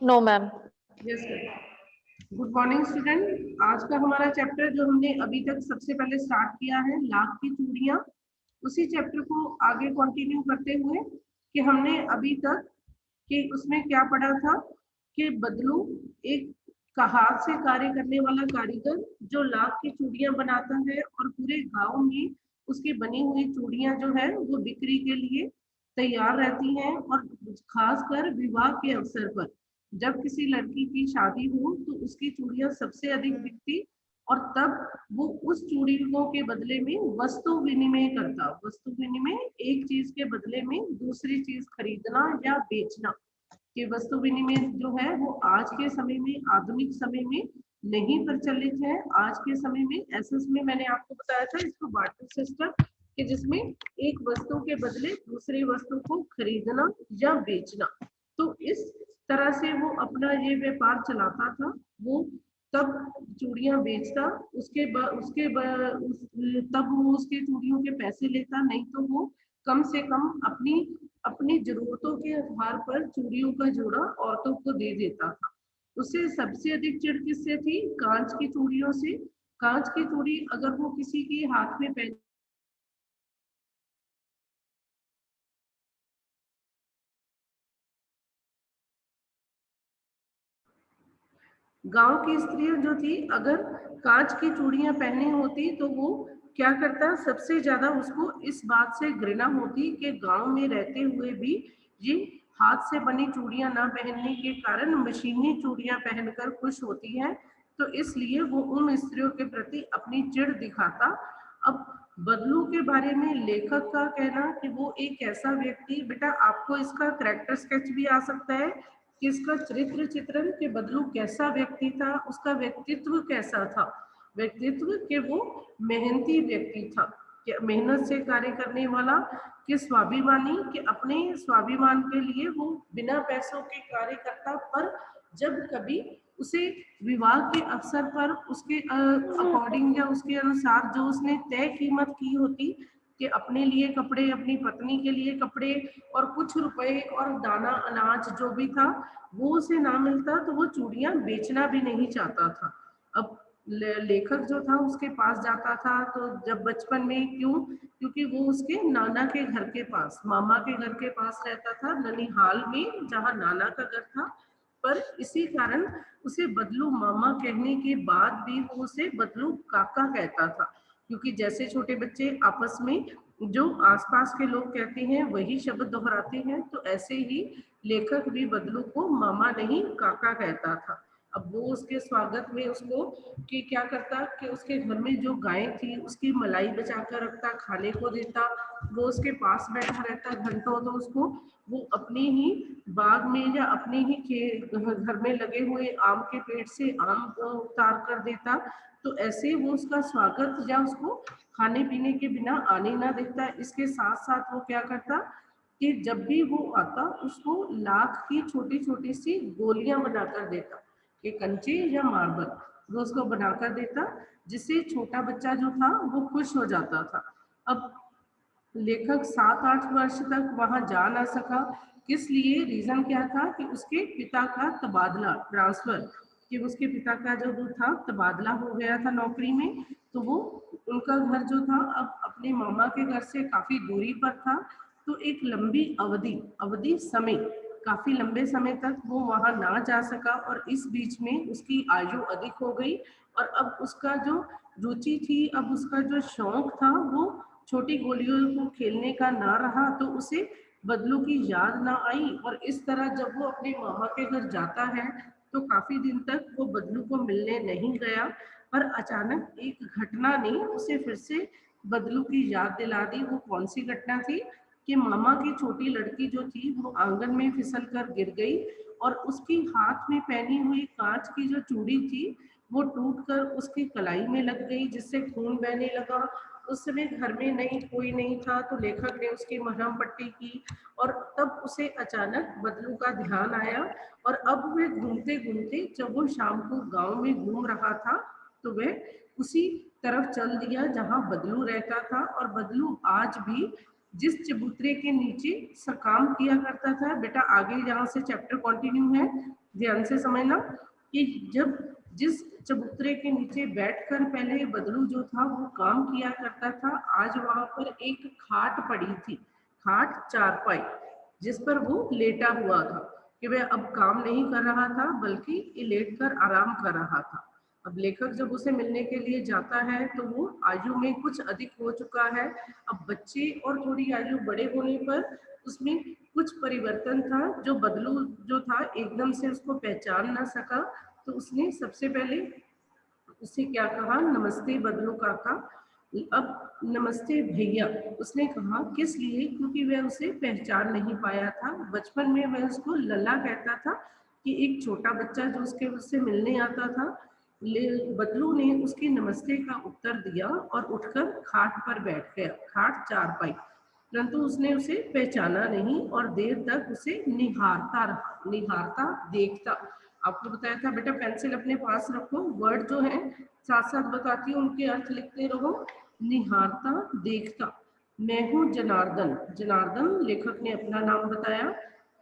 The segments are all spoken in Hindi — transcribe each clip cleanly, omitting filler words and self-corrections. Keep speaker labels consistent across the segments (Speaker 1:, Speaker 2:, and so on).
Speaker 1: No ma'am.
Speaker 2: Yes sir. Good morning student. आज का हमारा चैप्टर जो हमने अभी तक सबसे पहले स्टार्ट किया है लाख की चूड़ियां, उसी चैप्टर को आगे कंटिन्यू करते हुए कि हमने अभी तक कि उसमें क्या पढ़ा था कि बदलू एक हाथ से कार्य करने वाला कारीगर जो लाख की चूड़ियां बनाता है और पूरे गांव में उसकी बनी हुई चूड़ियां जो है वो बिक्री के लिए तैयार रहती हैं। और खासकर विवाह के अवसर पर जब किसी लड़की की शादी हो तो उसकी चूड़ियां सबसे अधिक बिकती और तब वो उस चूड़ियों के बदले में वस्तु विनिमय करता। वस्तु विनिमय एक चीज के बदले में दूसरी चीज खरीदना या बेचना। कि वस्तु विनिमय जो है वो आज के समय में आधुनिक समय में नहीं प्रचलित है। आज के समय में ऐसे में मैंने आपको बताया था इसको बार्टर सिस्टम कि जिसमें एक वस्तु के बदले दूसरी वस्तु को खरीदना या बेचना। तो इस तरह से वो अपना ये व्यापार चलाता था। वो तब चूड़ियां बेचता, तब वो उसके चूड़ियों के पैसे लेता, नहीं तो वो कम से कम अपनी अपनी जरूरतों के आधार पर चूड़ियों का जोड़ा औरतों को दे देता था। उसे सबसे अधिक चिढ़ किससे थी? कांच की चूड़ियों से। कांच की चूड़ी अगर वो किसी के हाथ में पहन गांव की स्त्रियां जो थी अगर कांच की चूड़ियां पहनी होती तो वो क्या करता? सबसे ज्यादा उसको इस बात से घृणा होती कि गांव में रहते हुए भी ये हाथ से बनी चूड़ियां ना पहनने के कारण मशीनी चूड़ियां पहनकर खुश होती हैं। तो इसलिए वो उन स्त्रियों के प्रति अपनी चिढ़ दिखाता। अब बदलू के बारे में लेखक का कहना कि वो एक ऐसा व्यक्ति, बेटा आपको इसका कैरेक्टर स्केच भी आ सकता है कि इसका चरित्र चित्रण के बदलू कैसा व्यक्ति था, उसका व्यक्तित्व कैसा था। व्यक्तित्व के वो मेहनती व्यक्ति था, मेहनत से कार्य करने वाला, कि स्वाभिमानी, कि अपने स्वाभिमान के लिए वो बिना पैसों के कार्य करता। पर जब कभी उसे विवाह के अवसर पर उसके अकॉर्डिंग या उसके अनुसार जो उसने तय कीमत की होती कि अपने लिए कपड़े, अपनी पत्नी के लिए कपड़े और कुछ रुपए और दाना अनाज जो भी था वो उसे ना मिलता तो वो चूड़ियां बेचना भी नहीं चाहता था। अब लेखक जो था उसके पास जाता था तो जब बचपन में, क्योंकि वो उसके नाना के घर के पास, मामा के घर के पास रहता था ननिहाल में जहाँ नाना का घर था। पर इसी कारण उसे बदलू मामा कहने के बाद भी वो उसे बदलू काका कहता था, क्योंकि जैसे छोटे बच्चे आपस में जो आसपास के लोग कहते हैं वही शब्द दोहराते हैं, तो ऐसे ही लेखक भी बदलू को मामा नहीं काका कहता था। अब वो उसके स्वागत में उसको कि क्या करता कि उसके घर में जो गाय थी उसकी मलाई बचा कर रखता, खाने को देता। वो उसके पास बैठा रहता घंटों, तो उसको वो अपने ही बाग में या अपने ही घर में लगे हुए आम के पेड़ से आम उतार कर देता। तो ऐसे वो उसका स्वागत या उसको खाने पीने के बिना आने ना देता। इसके साथ साथ वो क्या करता कि जब भी वो आता उसको लाख की छोटी छोटी सी गोलियां बनाकर देता, कि कंचे या मार्बल वो उसको बनाकर देता, जिससे छोटा बच्चा जो था वो खुश हो जाता था। अब लेखक 7-8 वर्ष तक वहां जा ना सका। किस लिए? रीजन क्या था कि उसके पिता का तबादला, ट्रांसफर, कि उसके पिता का जो था तबादला हो गया था नौकरी में। तो वो उनका घर जो था अब अपने मामा के घर से काफी दूरी पर था। तो एक लंबी अवधि समय, काफी लंबे समय तक वो वहां ना जा सका और इस बीच में उसकी आयु अधिक हो गई। और अब उसका जो रुचि थी, अब उसका जो शौक था वो छोटी गोलियों को खेलने का ना रहा, तो उसे बदलू की याद ना आई। और इस तरह जब वो अपने मामा के घर जाता है तो काफी दिन तक वो बदलू को मिलने नहीं गया। पर अचानक एक घटना ने उसे फिर से बदलू की याद दिला दी। वो कौन सी घटना थी कि मामा की छोटी लड़की जो थी वो आंगन में फिसल कर गिर गई और उसकी हाथ में पहनी हुई कांच की जो चूड़ी थी वो टूटकर उसकी कलाई में लग गई, जिससे खून बहने लगा। उस समय घर में कोई नहीं था, तो लेखक ने उसकी मरहम पट्टी की और तब उसे अचानक बदलू का ध्यान आया। और अब वह घूमते घूमते जब वो शाम को गांव में घूम रहा था तो वह उसी तरफ चल दिया जहां बदलू रहता था। और बदलू आज भी जिस चबूतरे के नीचे काम किया करता था। बेटा आगे यहाँ से चैप्टर कंटिन्यू है, ध्यान से समझना कि जब जिस चबूतरे के नीचे बैठकर पहले बदलू जो था वो काम किया करता था, आज वहां पर एक खाट पड़ी थी, खाट चारपाई, जिस पर वो लेटा हुआ था कि वह अब काम नहीं कर रहा था बल्कि लेट कर आराम कर रहा था। अब लेखक जब उसे मिलने के लिए जाता है तो वो आयु में कुछ अधिक हो चुका है। अब बच्चे और थोड़ी आयु बड़े होने पर उसमें कुछ परिवर्तन था, जो बदलू जो था एकदम से उसको पहचान ना सका, तो उसने सबसे पहले उससे क्या कहा, नमस्ते बदलू काका। अब नमस्ते भैया उसने कहा, किस लिए, क्योंकि वह उसे पहचान नहीं पाया था। बचपन में वह उसको लल्ला कहता था कि एक छोटा बच्चा जो उससे मिलने आता था। बदलू ने उसकी नमस्ते का उत्तर दिया और उठकर खाट पर बैठ गया, खाट चारपाई, परंतु उसने उसे पहचाना नहीं और देर तक उसे निहारता रहा, निहारता देखता। आपको बताया था बेटा पेंसिल अपने पास रखो, वर्ड जो है साथ साथ बताती हूँ उनके अर्थ लिखते रहो। निहारता देखता। मैं हूँ जनार्दन, जनार्दन लेखक ने अपना नाम बताया।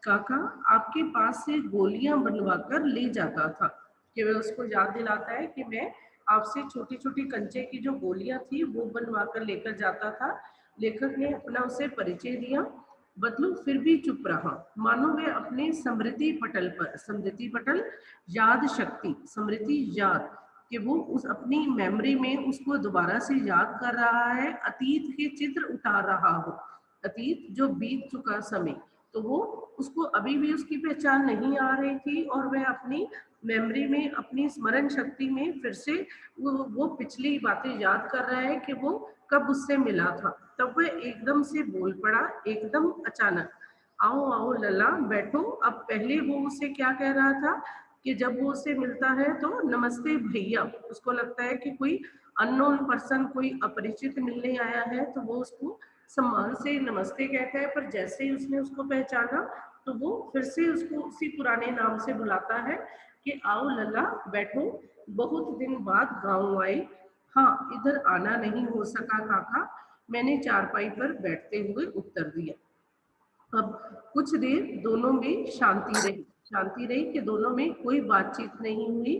Speaker 2: काका आपके पास से गोलियां बनवा कर ले जाता था, कि वह उसको याद दिलाता है कि मैं आपसे छोटी छोटी कंचे की जो गोलियां थी वो बनवा कर लेकर जाता था। लेखक ने अपना उसे परिचय दिया। बदलू फिर भी चुप रहा, मानो वे अपने स्मृति पटल पर, स्मृति पटल याद शक्ति, स्मृति याद, कि वो उस अपनी मेमोरी में उसको दोबारा से याद कर रहा है, अतीत के चित्र उतार रहा हो, अतीत जो बीत चुका समय, तो वो उसको अभी भी उसकी पहचान नहीं आ रही थी और वह अपनी मेमोरी में, अपनी स्मरण शक्ति में फिर से वो पिछली बातें याद कर रहा है कि वो कब उससे मिला था। तब वह एकदम से बोल पड़ा, एकदम अचानक, आओ आओ लला बैठो। अब पहले वो उससे क्या कह रहा था कि जब वो उससे मिलता है तो नमस्ते भैया, उसको लगता है कि कोई अननोन पर्सन, कोई अपरिचित मिलने आया है, तो वो उसको सम्मान से नमस्ते कहता है। पर जैसे ही उसने उसको पहचाना तो वो फिर से उसको उसी पुराने नाम से बुलाता है कि आओ लला बैठो, बहुत दिन बाद गाँव आए। हाँ इधर आना नहीं हो सका काका, मैंने चारपाई पर बैठते हुए उत्तर दिया। अब कुछ देर दोनों में शांति रही, शांति रही कि दोनों में कोई बातचीत नहीं हुई।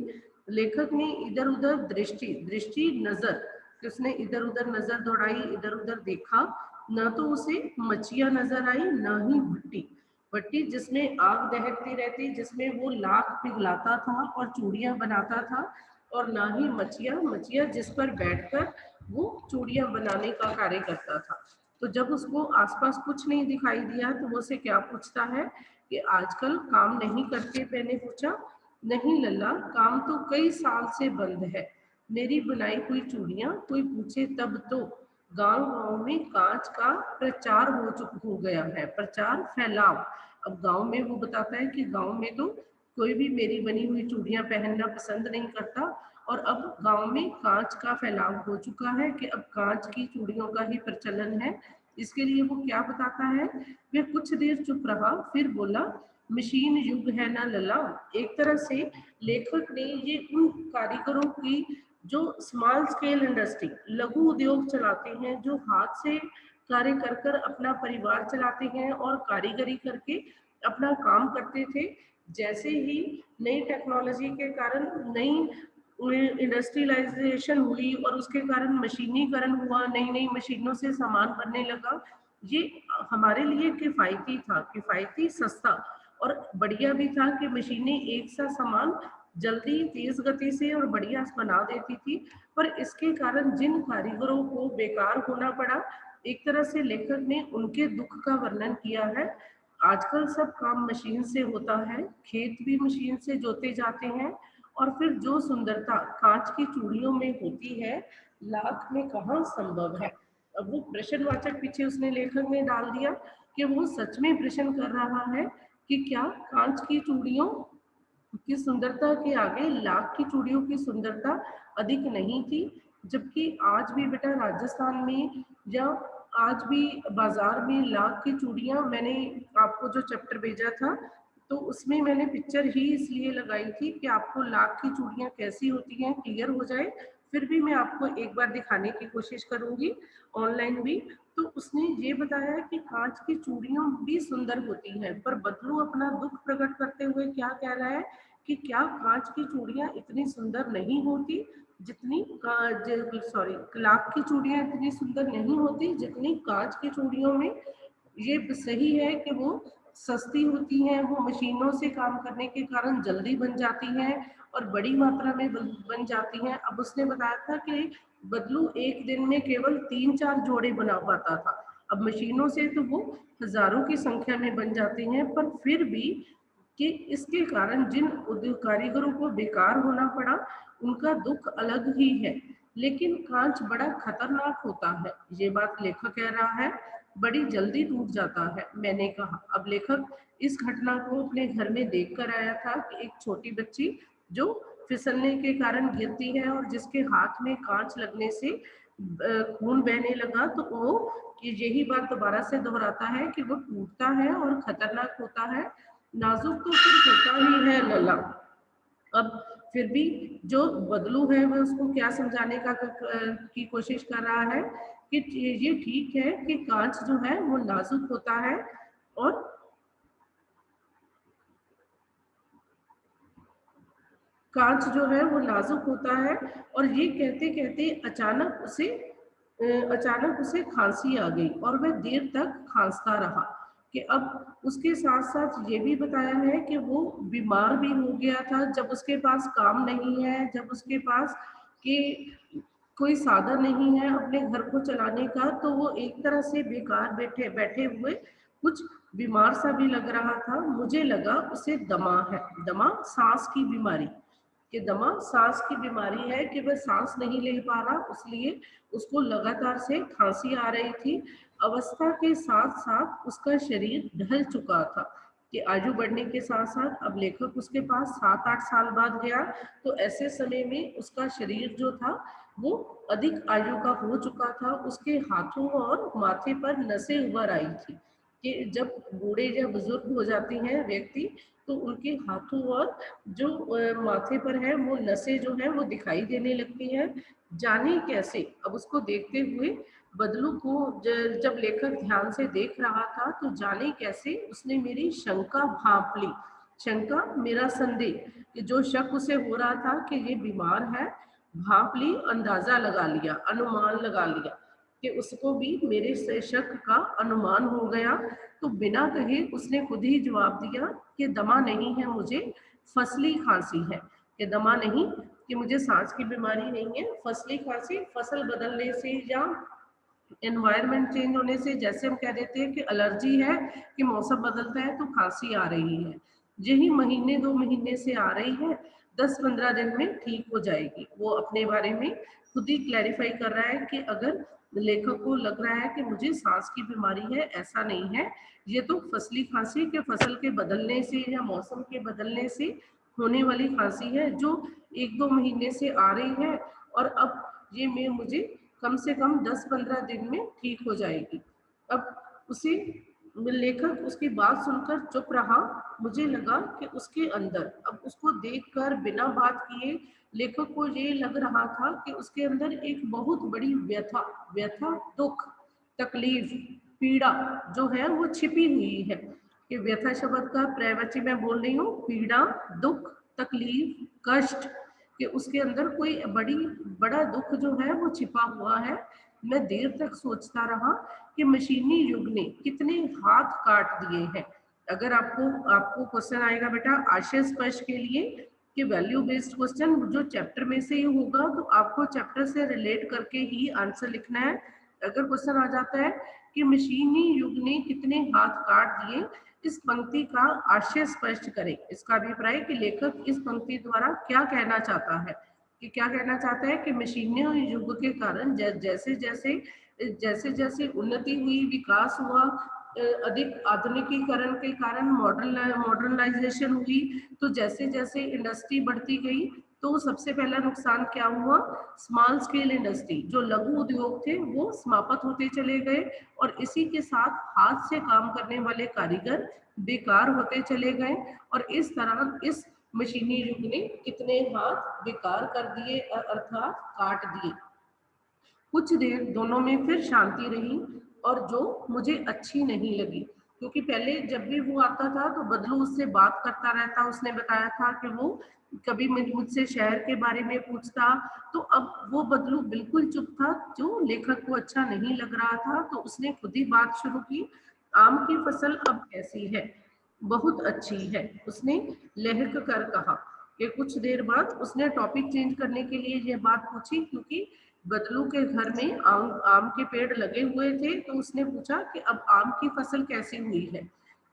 Speaker 2: लेखक ने इधर उधर दृष्टि, दृष्टि नजर, कि उसने इधर उधर नजर दौड़ाई, इधर उधर देखा, न तो उसे मछिया नजर आई न ही भट्टी, भट्टी जिसमें आग दहकती रहती, जिसमें वो लाख पिघलाता था और चूड़ियां बनाता था, और ना ही मछिया, मछिया जिस पर बैठकर वो चूड़ियां बनाने का कार्य करता था। तो जब उसको आसपास कुछ नहीं दिखाई दिया तो वो उसे क्या पूछता है कि आजकल काम नहीं करते। मैंने पूछा, नहीं लल्ला, काम तो कई साल से बंद है, मेरी बनाई हुई चूड़ियां कोई पूछे तब तो। गांव गांव में कांच का प्रचार हो गया है, प्रचार फैलाव। अब गांव में वो बताता है कि गांव में तो कोई भी मेरी बनी हुई चूड़ियां पहनना पसंद नहीं करता, और अब गांव में कांच का फैलाव हो चुका है कि अब कांच की चूड़ियों का ही प्रचलन है। इसके लिए वो क्या बताता है, वह कुछ देर चुप रहा फिर बोला, मशीन युग है ना लला। एक तरह से लेखक ने ये उन कारीगरों की जो स्मॉल स्केल इंडस्ट्री, लघु उद्योग चलाते हैं, जो हाथ से कार्य कर कर अपना परिवार चलाते हैं और कारीगरी करके अपना काम करते थे, जैसे ही नई टेक्नोलॉजी के कारण नई इंडस्ट्रियलाइजेशन हुई और उसके कारण मशीनीकरण हुआ, नई नई मशीनों से सामान बनने लगा, ये हमारे लिए किफ़ायती था, किफ़ायती, सस्ता और बढ़िया भी था कि मशीनें एक सा सामान जल्दी, तेज गति से और बढ़िया बना देती थी। पर इसके कारण जिन कारीगरों को बेकार होना पड़ा, एक तरह से लेखक ने उनके दुख का वर्णन किया है। आजकल सब काम मशीन से होता है, खेत भी मशीन से जोते जाते हैं, और फिर जो सुंदरता कांच की चूड़ियों में होती है, लाख में कहाँ संभव है। अब वो प्रश्नवाचक पीछे उसने लेखक ने डाल दिया कि वो सच में प्रश्न कर रहा है कि क्या कांच की चूड़ियों की सुंदरता के आगे लाख की चूड़ियों की सुंदरता अधिक नहीं थी। जबकि आज भी बेटा राजस्थान में या आज भी बाजार में लाख की चूड़ियां, मैंने आपको जो चैप्टर भेजा था तो उसमें मैंने पिक्चर ही इसलिए लगाई थी कि आपको लाख की चूड़ियां कैसी होती हैं क्लियर हो जाए। फिर भी मैं आपको एक बार दिखाने की कोशिश करूंगी ऑनलाइन भी। तो उसने ये बताया कि कांच की चूड़ियां भी सुंदर होती हैं, पर बदलू अपना दुख प्रकट करते हुए क्या कह रहा है कि क्या कांच की चूड़ियां इतनी सुंदर नहीं होती जितनी सॉरी लाख की चूड़ियां इतनी सुंदर नहीं होती जितनी कांच की चूड़ियों में। ये सही है कि वो सस्ती होती हैं, वो मशीनों से काम करने के कारण जल्दी बन जाती हैं और बड़ी मात्रा में बन जाती हैं। अब उसने बताया था कि बदलू एक दिन में केवल 3-4 जोड़े बना पाता था। अब मशीनों से तो वो हजारों की संख्या में बन जाती हैं, पर फिर भी कि इसके कारण जिन उद्योग कारीगरों को बेकार होना पड़ा, उनका दुख अलग ही है। लेकिन कांच बड़ा खतरनाक होता है, ये बात लेखक कह रहा है, बड़ी जल्दी टूट जाता है। मैंने कहा, अब लेखक इस घटना को अपने घर में देख कर आया था कि एक छोटी बच्ची जो फिसलने के कारण गिरती है और जिसके हाथ में कांच लगने से खून बहने लगा, तो वो यही बात दोबारा से दोहराता है कि वो टूटता है और खतरनाक होता है। नाजुक तो सिर्फ होता ही है लला। अब फिर भी जो बदलू है वह उसको क्या समझाने की कोशिश कर रहा है कि ये ठीक है कि कांच जो है वो नाजुक होता है और कांच जो है वो नाजुक होता है। और ये कहते कहते अचानक उसे खांसी आ गई और वह देर तक खांसता रहा। कि अब उसके साथ साथ ये भी बताया है कि वो बीमार भी हो गया था। जब उसके पास काम नहीं है, जब उसके पास कि कोई साधन नहीं है अपने घर को चलाने का, तो वो एक तरह से बेकार बैठे बैठे हुए कुछ बीमार सा भी लग रहा था। मुझे लगा उसे दमा है, दमा सांस की बीमारी, कि दमा सांस की बीमारी है, कि वह सांस नहीं ले पा रहा, इसलिए उसको लगातार से खांसी आ रही थी। अवस्था के साथ साथ उसका शरीर ढल चुका था, कि आयु बढ़ने के साथ साथ अब लेखक उसके पास 7-8 साल बाद गया, तो ऐसे समय में उसका शरीर जो था वो अधिक आयु का हो चुका था। उसके हाथों और माथे पर नसें उभर आई थी, कि जब बूढ़े या बुजुर्ग हो जाती हैं व्यक्ति, तो उनके हाथों और जो माथे पर है वो नसें जो है वो दिखाई देने लगती हैं। जाने कैसे, अब उसको देखते हुए बदलू को जब लेखक ध्यान से देख रहा था, तो जाने कैसे उसने मेरी शंका भांप ली, शंका मेरा संदेह, कि जो शक उसे हो रहा था कि ये बीमार है, भांप ली, अंदाजा लगा लिया, अनुमान लगा लिया, कि उसको भी मेरे से शक का अनुमान हो गया। तो बिना कहे उसने खुद ही जवाब दिया कि दमा नहीं है मुझे, फसली खांसी है। कि दमा नहीं, कि मुझे सांस की बीमारी नहीं है, फसली खांसी, फसल बदलने से या एनवायरनमेंट चेंज होने से, जैसे हम कह देते हैं कि एलर्जी है, कि मौसम बदलता है तो खांसी आ रही है, यही महीने 2 महीने से आ रही है, 10-15 दिन में ठीक हो जाएगी। वो अपने बारे में खुद ही क्लैरिफाई कर रहा है कि अगर लेखक को लग रहा है कि मुझे सांस की बीमारी है, ऐसा नहीं है, ये तो फसली खांसी के फसल के बदलने से या मौसम के बदलने से होने वाली खांसी है, जो 1-2 महीने से आ रही है, और अब ये मैं मुझे कम से कम 10-15 दिन में ठीक हो जाएगी। अब उसे लेखक उसकी बात सुनकर चुप रहा। मुझे लगा कि उसके अंदर, अब उसको देखकर बिना बात किए लेखक को ये लग रहा था कि उसके अंदर एक बहुत बड़ी व्यथा व्यथा दुख, तकलीफ, पीड़ा जो है वो छिपी हुई है। कि व्यथा शब्द का प्रयवाची मैं बोल रही हूँ, पीड़ा, दुख, तकलीफ, कष्ट, कि उसके अंदर कोई बड़ा दुख जो है वो छिपा हुआ है। मैं देर तक सोचता रहा कि मशीनी युग ने कितने हाथ काट दिए हैं। अगर आपको आपको क्वेश्चन आएगा बेटा आशय स्पर्श के लिए, कि वैल्यू बेस्ड क्वेश्चन जो चैप्टर में से ही होगा, तो आपको चैप्टर से रिलेट करके ही आंसर लिखना है। अगर क्वेश्चन आ जाता है कि मशीनी युग ने कितने हाथ काट दिए, इस पंक्ति का आशय स्पष्ट करें। इसका अभिप्राय कि लेखक इस पंक्ति द्वारा क्या कहना चाहता है, कि क्या कहना चाहता है कि मशीनी युग के कारण जैसे जैसे जैसे जैसे उन्नति हुई, विकास हुआ, अधिक आधुनिकीकरण के कारण मॉडर्नाइजेशन हुई, तो जैसे जैसे इंडस्ट्री बढ़ती गई, तो सबसे पहला नुकसान क्या हुआ, स्मॉल स्केल इंडस्ट्री, जो लघु उद्योग थे वो समाप्त होते चले गए, और इसी के साथ हाथ से काम करने वाले कारीगर बेकार होते चले गए। और इस तरह इस मशीनी युग ने कितने हाथ बेकार कर दिए, अर्थात काट दिए। कुछ देर दोनों में फिर शांति रही। और जो मुझे अच्छी नहीं लगी, क्योंकि पहले जब भी वो आता था तो बदलू उससे बात करता रहता। उसने बताया था कि वो कभी मुझसे शहर के बारे में पूछता, तो अब वो बदलू बिल्कुल चुप था, जो लेखक को अच्छा नहीं लग रहा था। तो उसने खुद ही बात शुरू की, आम की फसल अब कैसी है? बहुत अच्छी है, उसने लहक कर कहा। कि कुछ देर बाद उसने टॉपिक चेंज करने के लिए यह बात पूछी, क्योंकि बदलू के घर में आम के पेड़ लगे हुए थे। तो उसने पूछा कि अब आम की फसल कैसी हुई है?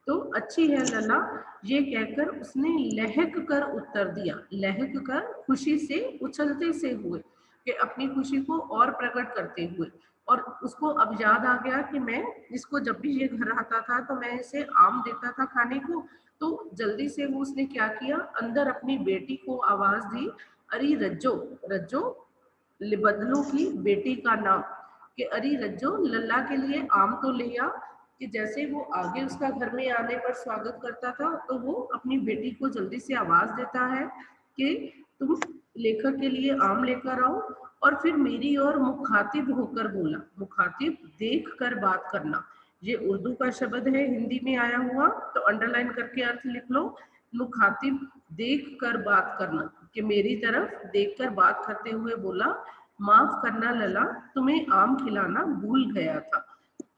Speaker 2: तो अच्छी है लला, ये कहकर उसने लहक कर उत्तर दिया। लहक कर खुशी से, उछलते से हुए, कि अपनी खुशी को और प्रकट करते हुए। और उसको अब याद आ गया कि मैं इसको जब भी ये घर आता था तो मैं इसे आम देता था खाने को। तो जल्दी से वो उसने क्या किया, अंदर अपनी बेटी को आवाज दी, अरे रज्जो। रज्जो बदलू की बेटी का नाम, कि अरे रज्जो लल्ला के लिए आम तो ले आ। कि जैसे वो आगे उसका घर में आने पर स्वागत करता था, तो वो अपनी बेटी को जल्दी से आवाज देता है कि तुम लेखक के लिए आम लेकर आओ। और फिर मेरी ओर मुखातिब होकर बोला। मुखातिब देख कर बात करना, ये उर्दू का शब्द है हिंदी में आया हुआ, तो अंडरलाइन करके अर्थ लिख लो। मुखातिब देख कर बात करना, कि मेरी तरफ देखकर बात करते हुए बोला, माफ करना लला, तुम्हें आम खिलाना भूल गया था।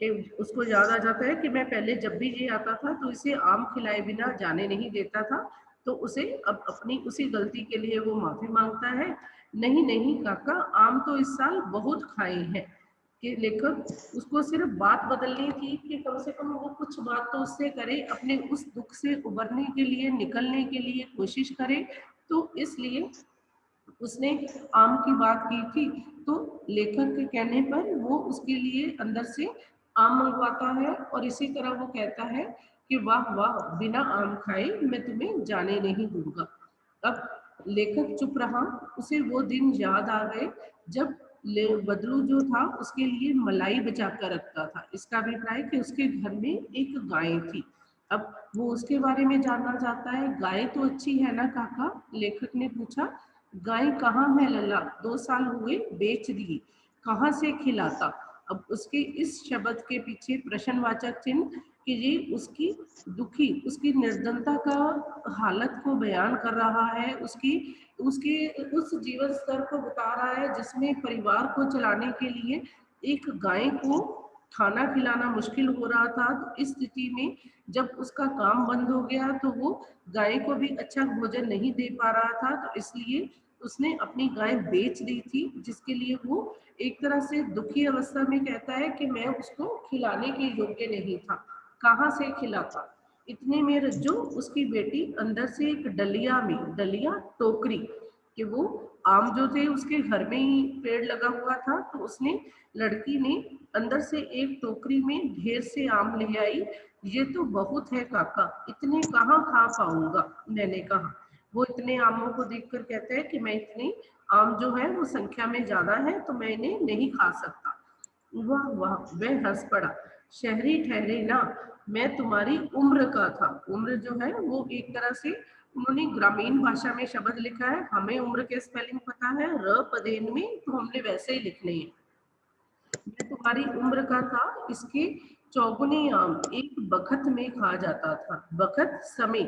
Speaker 2: कि उसको याद आ जाता है कि मैं पहले जब भी ये आता था तो इसे आम खिलाए बिना जाने नहीं देता था। तो उसे अब अपनी उसी गलती के लिए वो माफी मांगता है। नहीं नहीं काका, आम तो इस साल बहुत खाए हैं। कि लेखक उसको सिर्फ बात बदलनी थी, कि कम से कम वो कुछ बात तो उससे करे, अपने उस दुख से उबरने के लिए, निकलने के लिए कोशिश करे। तो इसलिए उसने आम की बात की थी। तो लेखक के कहने पर वो उसके लिए अंदर से आम मंगवाता है, और इसी तरह वो कहता है कि वाह वाह, बिना आम खाए मैं तुम्हें जाने नहीं दूंगा। अब लेखक चुप रहा। उसे वो दिन याद आ गए जब बदलू जो था उसके लिए मलाई बचा कर रखता था। इसका अभिप्राय कि उसके घर में एक गाय थी। अब वो उसके बारे में जानना चाहता है। गाय तो अच्छी है ना काका? लेखक ने पूछा। गाय कहाँ है लल्ला, 2 साल हुए बेच दी, कहाँ से खिलाता? अब उसके इस शब्द के पीछे प्रश्नवाचक चिन्ह, कि ये उसकी दुखी, उसकी निर्धनता का हालत को बयान कर रहा है, उसकी उसके उस जीवन स्तर को बता रहा है जिसमें परिवार को चलाने के लिए एक गाय को खाना खिलाना मुश्किल हो रहा था। तो इस स्थिति में जब उसका काम बंद हो गया तो वो गाय को भी अच्छा भोजन नहीं दे पा रहा था। तो इसलिए उसने अपनी गाय बेच दी थी, जिसके लिए वो एक तरह से दुखी अवस्था में कहता है कि मैं उसको खिलाने के योग्य नहीं था, कहाँ से खिलाता? इतने में रज्जो, उसकी बेटी, अंदर से एक डलिया में, डलिया टोकरी, कि वो आम जो थे उसके घर में ही पेड़ लगा हुआ था, तो उसने, लड़की ने अंदर से एक टोकरी में ढेर से आम ले आई। ये तो बहुत है काका, इतने कहाँ खा पाऊंगा? मैंने कहा। वो इतने आमों को देखकर कहता है कि मैं इतने आम जो है वो संख्या में ज्यादा है, तो मैं इन्हें नहीं खा सकता। वाह वाह, वह हंस पड़ा। शहरी ठहरे ना, मैं तुम्हारी उम्र का था। उम्र जो है वो एक तरह से उन्होंने ग्रामीण भाषा में शब्द लिखा है। हमें उम्र के स्पेलिंग पता है, र पदेन में, तो हमने वैसे ही लिखने हैं। मैं तुम्हारी उम्र का था, इसके चौगुने आम एक बखत में खा जाता था। बखत समय,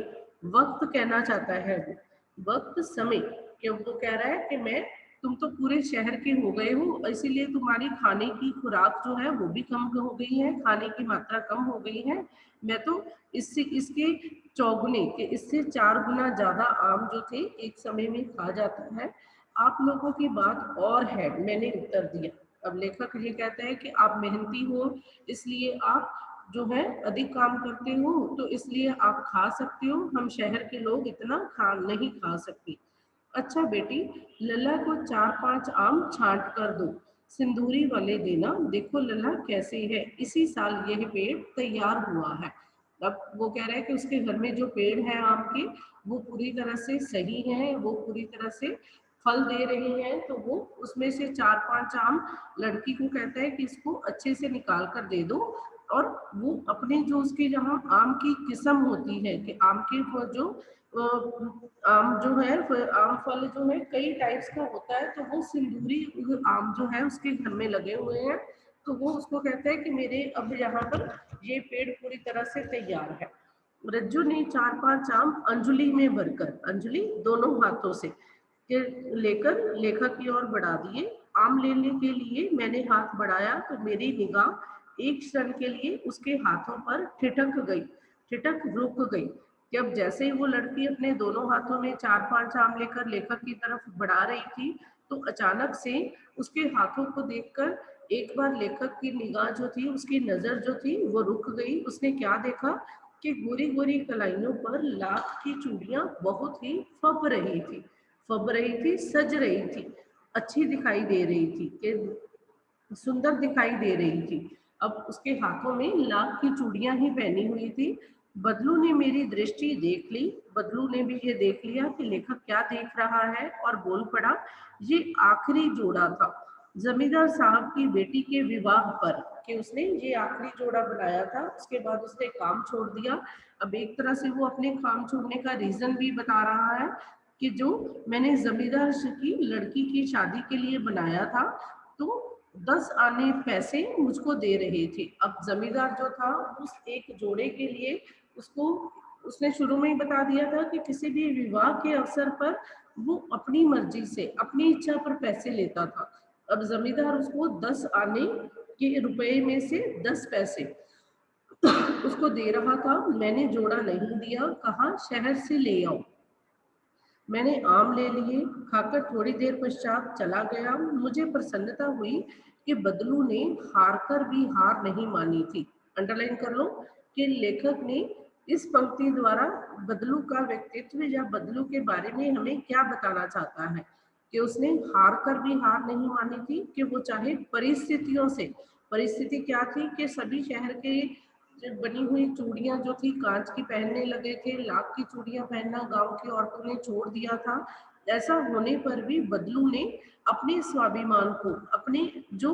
Speaker 2: वक्त कहना चाहता है वो, वक्त समय। कि वो कह रहा है कि मैं, तुम तो पूरे शहर के हो गए हो, इसीलिए तुम्हारी खाने की खुराक जो है वो भी कम हो गई है, खाने की मात्रा कम हो गई है। मैं तो इससे, इसके चौगुने के, इससे 4 गुना ज्यादा आम जो थे एक समय में खा जाता है। आप लोगों की बात और है, मैंने उत्तर दिया। अब लेखक ये कहता है कि आप मेहनती हो, इसलिए आप जो है अधिक काम करते हो, तो इसलिए आप खा सकते हो, हम शहर के लोग इतना नहीं खा सकते। अच्छा बेटी, लला को 4-5 आम छांट कर दो, सिंदूरी वाले देना, देखो लला कैसे है, इसी साल यह पेड़ तैयार हुआ है। अब वो कह रहा है कि उसके घर में जो पेड़ है आम के, वो पूरी तरह से सही है, वो पूरी तरह से फल दे रहे हैं। तो वो उसमें से 4-5 आम लड़की को कहता है कि इसको अच्छे से निकाल कर दे दो। और वो अपने जो उसके जहाँ आम की किस्म होती है, कि आम के जो आम जो है, आम फल जो है कई टाइप्स का होता है, तो वो सिंदूरी आम जो है उसके घर में लगे हुए हैं। तो वो उसको कहता है कि मेरे अब यहाँ पर ये पेड़ पूरी तरह से तैयार है। रज्जू ने 4-5 आम अंजलि में भरकर, अंजलि दोनों हाथों से लेकर लेखक की ओर बढ़ा दिए। आम लेने के लिए मैंने हाथ बढ़ाया तो मेरी निगाह एक क्षण के लिए उसके हाथों पर ठिठक गई, ठिठक रुक गई। जब जैसे ही वो लड़की अपने दोनों हाथों में 4-5 आम लेकर लेखक की तरफ बढ़ा रही थी, तो अचानक से उसके हाथों को देखकर एक बार लेखक की निगाह जो थी, उसकी नजर जो थी वो रुक गई। उसने क्या देखा कि गोरी गोरी कलाइयों पर लाख की चूड़ियां बहुत ही फब रही थी, फब रही थी, सज रही थी, अच्छी दिखाई दे रही थी, कि सुंदर दिखाई दे रही थी। अब उसके हाथों में लाख की चूड़ियां ही पहनी हुई थी। बदलू ने मेरी दृष्टि देख ली, बदलू ने भी ये देख लिया कि लेखक क्या देख रहा है, और बोल पड़ा, ये आखिरी जोड़ा था जमींदार साहब की बेटी के विवाह पर, कि उसने ये आखिरी जोड़ा बनाया था, उसके बाद उसने काम छोड़ दिया। अब एक तरह से वो अपने काम छोड़ने का रीजन भी बता रहा है कि जो मैंने जमींदार की लड़की की शादी के लिए बनाया था, तो 10 आने पैसे मुझको दे रहे थे। अब जमींदार जो था उस एक जोड़े के लिए उसको, उसने शुरू में ही बता दिया था कि किसी भी विवाह के अवसर पर वो अपनी मर्जी से, अपनी इच्छा पर पैसे लेता था। अब जमींदार उसको 10 आने के रुपए में से 10 पैसे उसको दे रहा था। मैंने जोड़ा नहीं दिया, कहा शहर से ले आओ। मैंने आम ले लिए, खाकर थोड़ी देर पश्चात चला गया। मुझे प्रसन्नता हुई कि बदलू ने हार कर भी हार नहीं मानी थी। अंडरलाइन कर लो कि लेखक ने इस पंक्ति द्वारा बदलू का व्यक्तित्व या बदलू के बारे में हमें क्या बताना चाहता है, कि उसने हार कर भी हार नहीं मानी थी, कि वो चाहे परिस्थितियों से, परिस्थिति क्या थी कि सभी शहर के जो बनी हुई चूड़ियां जो थी कांच की पहनने लगे थे, लाख की चूड़ियां पहनना गांव की औरतों ने छोड़ दिया था। ऐसा होने पर भी बदलू ने अपने स्वाभिमान को, अपने जो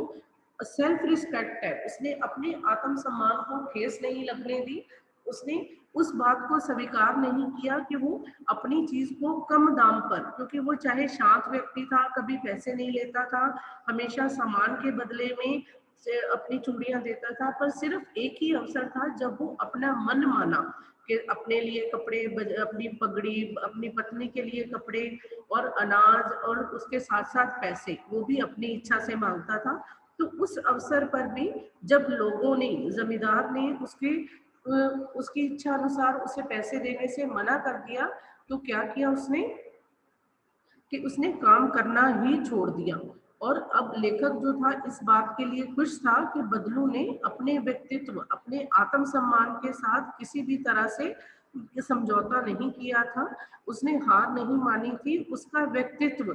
Speaker 2: सेल्फ रिस्पेक्ट है, उसने अपने आत्मसम्मान को ठेस नहीं लगने दी। उसने उस बात को स्वीकार नहीं किया कि वो अपनी चीज को कम दाम पर, क्योंकि वो चाहे शांत व्यक्ति था, कभी पैसे नहीं लेता था, हमेशा सामान के बदले में से अपनी चूड़ियां देता था, पर सिर्फ एक ही अवसर था जब वो अपना मन माना कि अपने लिए कपड़े, अपनी पगड़ी, अपनी पत्नी के लिए कपड़े और अनाज और उसके साथ साथ पैसे वो भी अपनी इच्छा से मांगता था। तो उस अवसर पर भी जब लोगों ने, जमींदार ने उसकी इच्छा अनुसार उसे पैसे देने से मना कर दिया, तो क्या किया उसने कि उसने काम करना ही छोड़ दिया। और अब लेखक जो था इस बात के लिए खुश था कि बदलू ने अपने व्यक्तित्व, अपने आत्मसम्मान के साथ किसी भी तरह से समझौता नहीं किया था, उसने हार नहीं मानी थी। उसका व्यक्तित्व,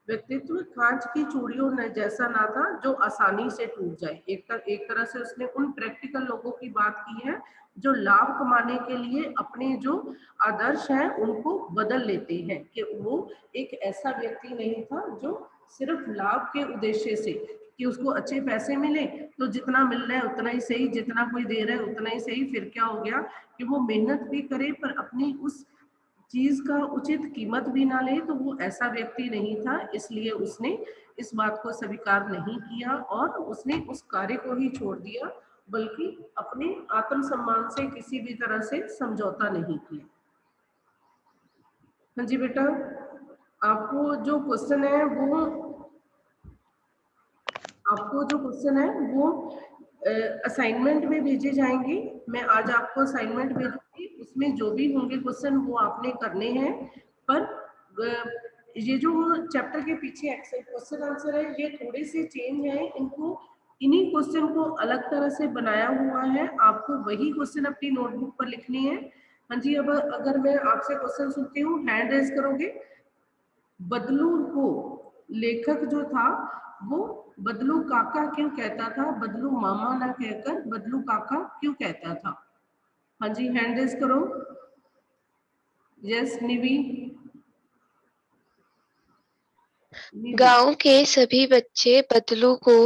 Speaker 2: व्यक्तित्व कांच की चूड़ियों जैसा ना था जो आसानी से टूट जाए। एक तरह से उसने उन प्रैक्टिकल लोगों की बात की है जो लाभ कमाने के लिए अपने जो आदर्श हैं उनको बदल लेते हैं, कि वो एक ऐसा व्यक्ति नहीं था जो सिर्फ लाभ के उद्देश्य से, कि उसको अच्छे पैसे मिले तो जितना मिल रहा है उतना ही सही, जितना कोई दे रहा है उतना ही सही, फिर क्या हो गया कि वो मेहनत भी करे पर अपनी उस चीज का उचित कीमत भी ना ले, तो वो ऐसा व्यक्ति नहीं था। इसलिए उसने इस बात को स्वीकार नहीं किया और उसने उस कार्य को ही छोड़ दिया, बल्कि अपने आत्मसम्मान से किसी भी तरह से समझौता नहीं किया। हाँ जी बेटा, आपको जो क्वेश्चन है वो, आपको जो क्वेश्चन है वो असाइनमेंट में भेजे जाएंगे। मैं आज आपको असाइनमेंट भेजूंगी, उसमें जो भी होंगे क्वेश्चन वो आपने करने हैं। पर ये जो चैप्टर के पीछे क्वेश्चन आंसर है ये थोड़े से चेंज है, इनको, इन्हीं क्वेश्चन को अलग तरह से बनाया हुआ है, आपको वही क्वेश्चन अपनी नोटबुक पर लिखनी है। हाँ जी, अब अगर मैं आपसे क्वेश्चन सुनती हूँ, हैंड रेज करोगे। बदलू को लेखक जो था वो बदलू काका क्यों कहता था, बदलू मामा ना कहकर बदलू काका क्यों कहता था? हाँ जी, हैंड रेज करो। यस निवी।
Speaker 1: गांव के सभी बच्चे बदलू को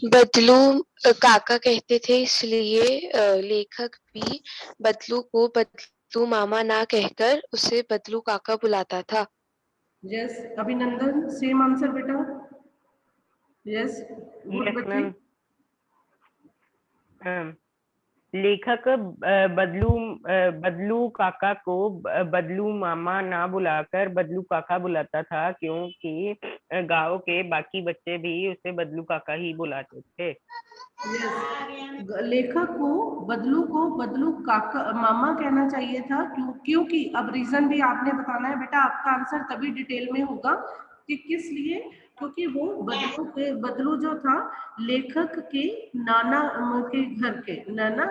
Speaker 1: बदलू काका कहते थे, इसलिए लेखक भी बदलू को बदलू मामा ना कहकर उसे बदलू काका बुलाता था।
Speaker 2: यस अभिनंदन, सेम आंसर बेटा। यस गुड
Speaker 3: यस
Speaker 2: बच्चे।
Speaker 3: मैम। लेखक बदलू काका को बदलू मामा ना बुलाकर बदलू काका बुलाता था, क्योंकि गांव के बाकी बच्चे भी उसे बदलू काका ही बुलाते थे।
Speaker 2: लेखक को बदलू काका मामा कहना चाहिए था, क्योंकि अब रीजन भी आपने बताना है बेटा, आपका आंसर तभी डिटेल में होगा कि किस लिए, क्योंकि वो बदलू जो था लेखक के नाना के घर के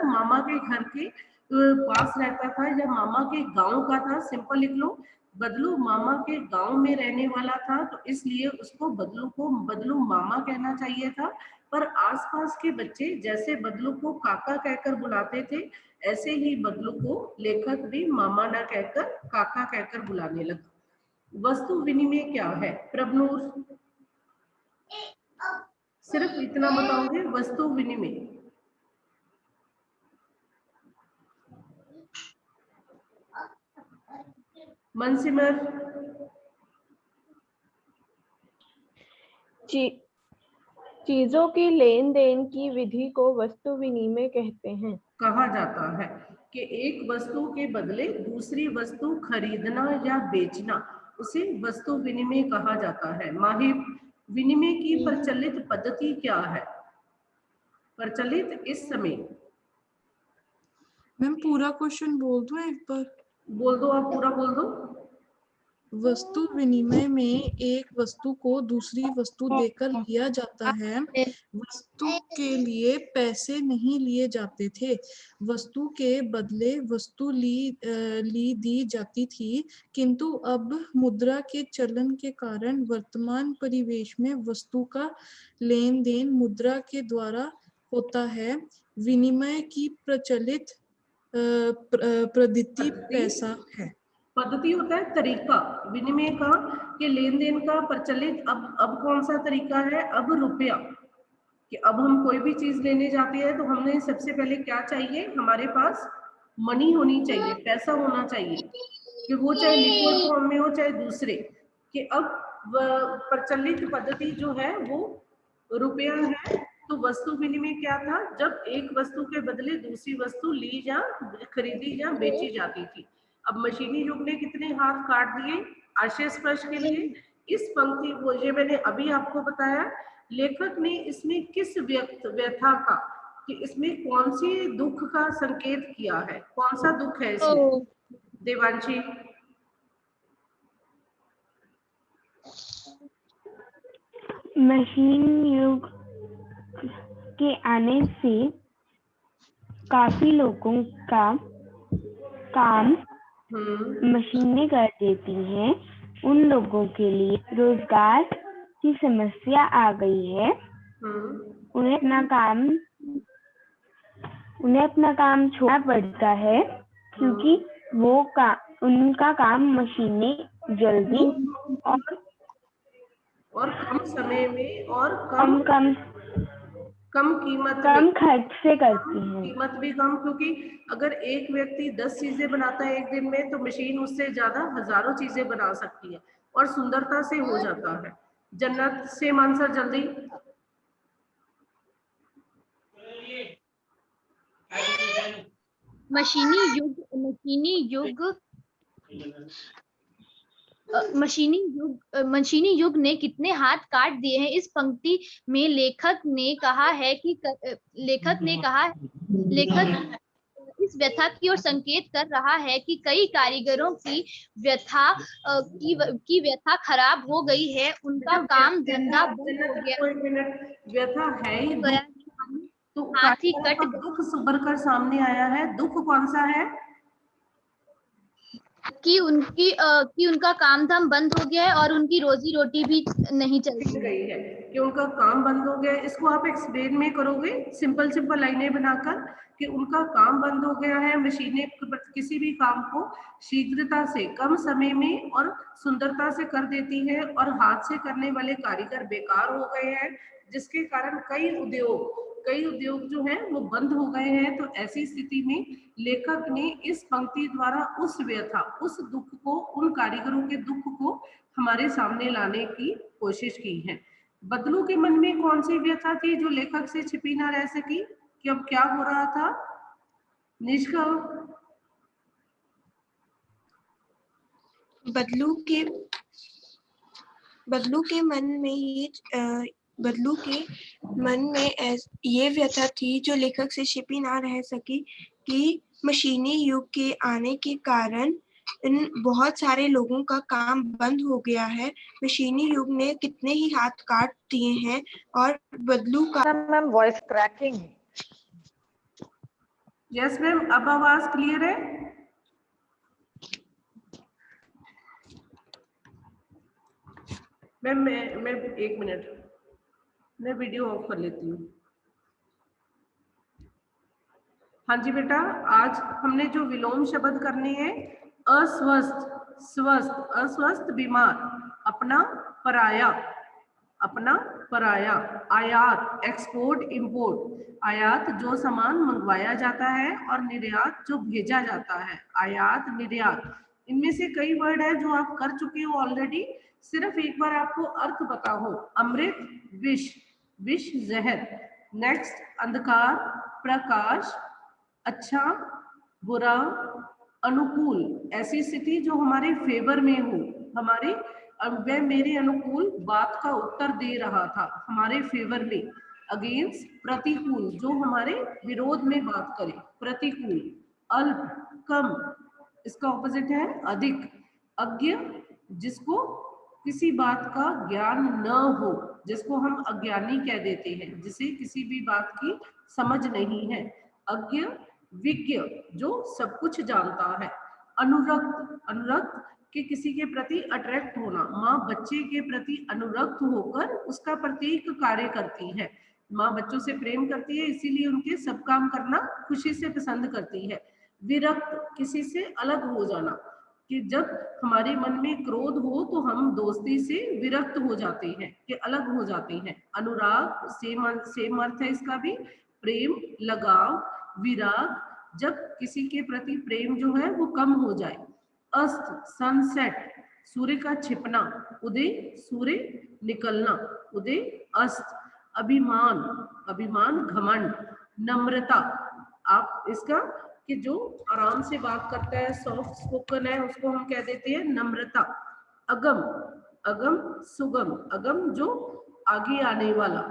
Speaker 2: मामा के घर के पास रहता था, या मामा के गांव का था, सिंपल लिख लो। बदलू मामा के गांव में रहने वाला था, तो इसलिए उसको बदलू मामा कहना चाहिए था। पर आसपास के बच्चे जैसे बदलू को काका कहकर बुलाते थे, ऐसे ही बदलू को लेखक भी मामा ना कहकर काका कहकर बुलाने लगा। वस्तु विनिमय क्या है प्रभनूर? सिर्फ इतना बताओगे, वस्तु विनिमय। मनसिमर?
Speaker 4: चीजों की लेन देन की विधि को वस्तु विनिमय कहते हैं।
Speaker 2: कहा जाता है कि एक वस्तु के बदले दूसरी वस्तु खरीदना या बेचना, उसे वस्तु विनिमय कहा जाता है। माहिर, विनिमय की प्रचलित पद्धति क्या है? प्रचलित इस समय।
Speaker 5: मैम पूरा क्वेश्चन बोल दो एक बार।
Speaker 2: बोल दो, आप पूरा बोल दो।
Speaker 5: वस्तु विनिमय में एक वस्तु को दूसरी वस्तु देकर लिया जाता है। वस्तु के लिए पैसे नहीं लिए जाते थे, वस्तु के बदले वस्तु ली दी जाती थी, किंतु अब मुद्रा के चलन के कारण वर्तमान परिवेश में वस्तु का लेन देन मुद्रा के द्वारा होता है। विनिमय की प्रचलित पद्धति पैसा है।
Speaker 2: पद्धति होता है तरीका विनिमय का, कि लेन देन का प्रचलित अब कौन सा तरीका है? अब रुपया, कि अब हम कोई भी चीज लेने जाते हैं तो हमने सबसे पहले क्या चाहिए, हमारे पास मनी होनी चाहिए, पैसा होना चाहिए, कि वो चाहे लिक्विड फॉर्म में हो चाहे दूसरे। कि अब प्रचलित पद्धति जो है वो रुपया है। तो वस्तु विनिमय क्या था? जब एक वस्तु के बदले दूसरी वस्तु ली या खरीदी या बेची जाती थी। अब मशीनी युग ने कितने हाथ काट दिए आशय स्पर्श के लिए। इस पंक्ति को, ये मैंने अभी आपको बताया, लेखक ने इसमें किस व्यथा का, कि इसमें कौन सी दुख का संकेत किया है? कौन सा दुख है इसमें? देवांशी?
Speaker 6: मशीन युग के आने से काफी लोगों का काम मशीनें कर देती हैं। उन लोगों के लिए रोजगार की समस्या आ गई है। उन्हें अपना काम छोड़ना पड़ता है, क्योंकि उनका काम मशीनें जल्दी
Speaker 2: और कम समय में और कम
Speaker 6: खर्च से करती है।
Speaker 2: कीमत भी कम, क्योंकि अगर एक व्यक्ति 10 चीजें बनाता है एक दिन में, तो मशीन उससे ज्यादा हजारों चीजें बना सकती है और सुंदरता से हो जाता है। जन्नत से आंसर जल्दी।
Speaker 7: मशीनी युग ने कितने हाथ काट दिए हैं। इस पंक्ति में लेखक इस व्यथा की ओर संकेत कर रहा है कि कई कारीगरों की व्यथा खराब हो गई है, उनका काम धंधा बंद हो गया।
Speaker 2: व्यथा है ही दुख, तो
Speaker 7: हाथ ही कट
Speaker 2: दुख उभर कर सामने आया है। दुख कौन सा है?
Speaker 7: कि उनका काम धाम बंद हो गया है और उनकी रोजी रोटी भी नहीं चल
Speaker 2: रही है, कि उनका काम बंद हो गया है। इसको आप एक्सप्लेन में करोगे सिंपल लाइनें बनाकर, कि उनका काम बंद हो गया है। मशीनें किसी भी काम को शीघ्रता से, कम समय में और सुंदरता से कर देती है, और हाथ से करने वाले कारीगर बेकार हो गए हैं, जिसके कारण कई उद्योग जो है वो बंद हो गए हैं। तो ऐसी स्थिति में लेखक ने इस पंक्ति द्वारा उस व्यथा, उस दुख को, उन कारीगरों के दुख को हमारे सामने लाने की कोशिश की है। बदलू के मन में कौन सी व्यथा थी जो लेखक से छिपी ना रह सकी? कि अब क्या हो रहा था। निष्का,
Speaker 8: बदलू के मन में ये व्यथा थी जो लेखक से छिपी ना रह सकी कि मशीनी युग के आने के कारण बहुत सारे लोगों का काम बंद हो गया है। मशीनी युग ने कितने ही हाथ काट दिए हैं और बदलू का
Speaker 9: ma'am voice cracking.
Speaker 2: Yes ma'am, अब आवाज क्लियर है? मैम मैं 1 मिनट, मैं वीडियो ऑफ कर लेती हूँ। हाँ जी बेटा, आज हमने जो विलोम शब्द करने हैं, अस्वस्थ, स्वस्थ, अस्वस्थ, बीमार, अपना, पराया, अपना, पराया, आयात, एक्सपोर्ट, इंपोर्ट। आयात जो सामान मंगवाया जाता है और निर्यात जो भेजा जाता है। आयात, निर्यात, इनमें से कई वर्ड है जो आप कर चुके हो ऑलरेडी, सिर्फ एक बार आपको अर्थ पता हो। अमृत, विष, विष जहर। नेक्स्ट, अंधकार, प्रकाश, अच्छा, बुरा, अनुकूल, ऐसी स्थिति जो हमारे फेवर में हो, हमारे वह मेरे अनुकूल बात का उत्तर दे रहा था, हमारे फेवर में। अगेंस्ट, प्रतिकूल, जो हमारे विरोध में बात करे, प्रतिकूल। अल्प, कम, इसका ऑपोजिट है अधिक। अज्ञ, जिसको किसी बात का ज्ञान न हो, जिसको हम अज्ञानी कह देते हैं, जिसे किसी भी बात की समझ नहीं है। अज्ञ, विज्ञ, जो सब कुछ जानता है। अनुरक्त, अनुरक्त कि किसी के प्रति अट्रैक्ट होना। माँ बच्चे के प्रति अनुरक्त होकर उसका प्रत्येक कार्य करती है। माँ बच्चों से प्रेम करती है, इसीलिए उनके सब काम करना खुशी से पसंद करती है। विरक्त, किसी से अलग हो जाना, कि जब हमारे मन में क्रोध हो तो हम दोस्ती से विरक्त हो जाते हैं, कि अलग हो जाते हैं। अनुराग, सेम अर्थ है इसका भी, प्रेम, लगाव, विराग, जब किसी के प्रति प्रेम जो है वो कम हो जाए। अस्त, सनसेट, सूर्य का छिपना। उदय, सूर्य निकलना, उदय, अस्त। अभिमान, अभिमान, घमंड। नम्रता, आप इसका कि जो आराम से बात करता है, सॉफ्ट स्पोकन है, उसको हम कह देते हैं नम्रता। अगम, अगम, सुगम, अगम जो आगे आने वाला,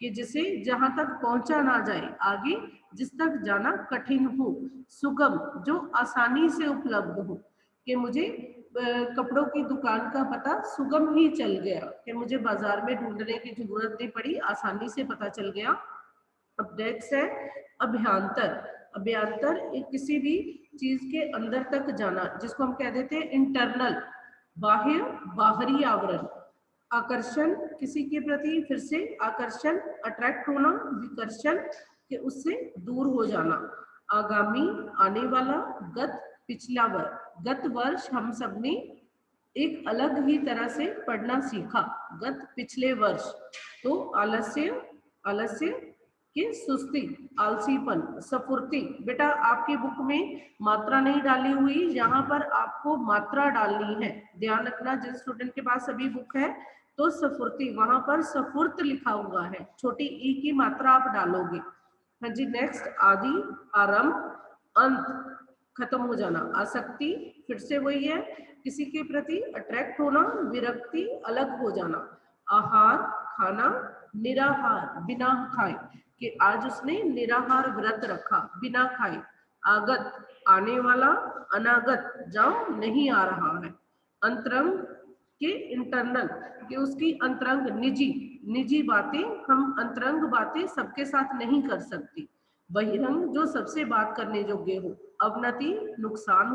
Speaker 2: कि जिसे जहां तक पहुंचा ना जाए, आगे जिस तक जाना कठिन हो। सुगम, जो आसानी से उपलब्ध हो, कि मुझे कपड़ों की दुकान का पता सुगम ही चल गया, कि मुझे बाजार में ढूंढने की जरूरत नहीं पड़ी, आसानी से पता चल गया। अब नेक्स्ट है अभ्यंतर। अभ्यंतर एक किसी भी चीज के अंदर तक जाना, जिसको हम कह देते हैं इंटरनल। बाह्य, बाहरी आवरण। आकर्षण, किसी के प्रति फिर से आकर्षण, अट्रैक्ट होना। विकर्षण, कि उससे दूर हो जाना। आगामी, आने वाला। गत, पिछला वर्ष। गत वर्ष हम सबने एक अलग ही तरह से पढ़ना सीखा, गत पिछले वर्ष। तो आलस्य, आलस्य कि सुस्ती, आलसीपन। सफुर्ती, बेटा आपकी बुक में मात्रा नहीं डाली हुई, यहाँ पर आपको मात्रा डालनी है, ध्यान रखना। जिन स्टूडेंट के पास अभी बुक है तो सफुर्ती, वहां पर सफुर्त लिखा हुआ है, छोटी ई की मात्रा आप डालोगे। हाँ जी। नेक्स्ट, आदि, आरंभ, अंत, खत्म हो जाना। आसक्ति, फिर से वही है, किसी के प्रति अट्रैक्ट होना। विरक्ति, अलग हो जाना। आहार, खाना। निराहार, बिना खाए, कि आज उसने निराहार व्रत रखा, बिना खाए। आगत, आने वाला। अनागत, जाओ नहीं आ रहा है। अंतरंग, के इंटरनल, कि उसकी अंतरंग, निजी, निजी बातें, हम अंतरंग बातें सबके साथ नहीं कर सकती। बहिरंग, जो सबसे बात करने योग्य हो। अवनति, नुकसान